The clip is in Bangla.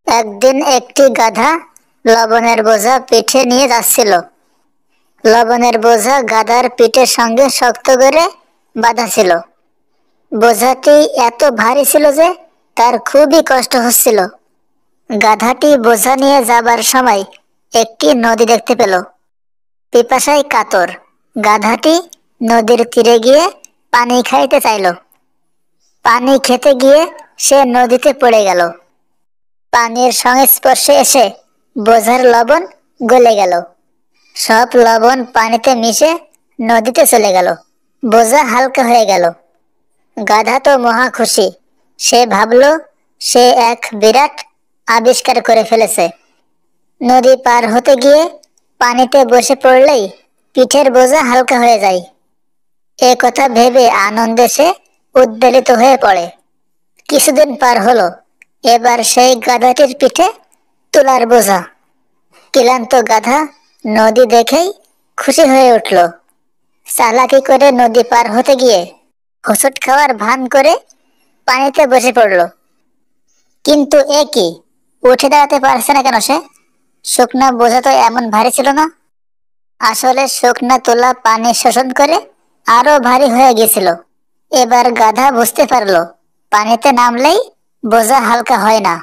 একদিন একটি গাধা লবণের বোঝা পিঠে নিয়ে যাচ্ছিল। লবণের বোঝা গাধার পিঠের সঙ্গে শক্ত করে বাঁধা ছিল। বোঝাটি এত ভারী ছিল যে তার খুবই কষ্ট হচ্ছিল। গাধাটি বোঝা নিয়ে যাবার সময় একটি নদী দেখতে পেল। পিপাসায় কাতর গাধাটি নদীর তীরে গিয়ে পানি খাইতে চাইল। পানি খেতে গিয়ে সে নদীতে পড়ে গেল। পানির সংস্পর্শে এসে বোঝার লবণ গলে গেল। সব লবণ পানিতে মিশে নদীতে চলে গেল। বোঝা হালকা হয়ে গেল। গাধা তো মহা খুশি। সে ভাবল সে এক বিরাট আবিষ্কার করে ফেলেছে। নদী পার হতে গিয়ে পানিতে বসে পড়লেই পিঠের বোঝা হালকা হয়ে যায়। এ কথা ভেবে আনন্দে সে উদ্বেলিত হয়ে পড়ে। কিছুদিন পার হলো। এবার সেই গাধাটির পিঠে তুলার বোঝা। ক্লান্ত গাধা নদী দেখেই খুশি হয়ে উঠল। চালাকি করে নদী পার হতে গিয়ে হোঁচট খাওয়ার ভান করে পানিতে বসে পড়ল। কিন্তু এ কি, উঠে দাঁড়াতে পারছে না কেন সে? শুকনা বোঝা তো এমন ভারী ছিল না। আসলে শুকনা তোলা পানি শোষণ করে আরো ভারী হয়ে গেছিল। এবার গাধা বুঝতে পারলো পানিতে নামলেই বোঝা হালকা হয় না।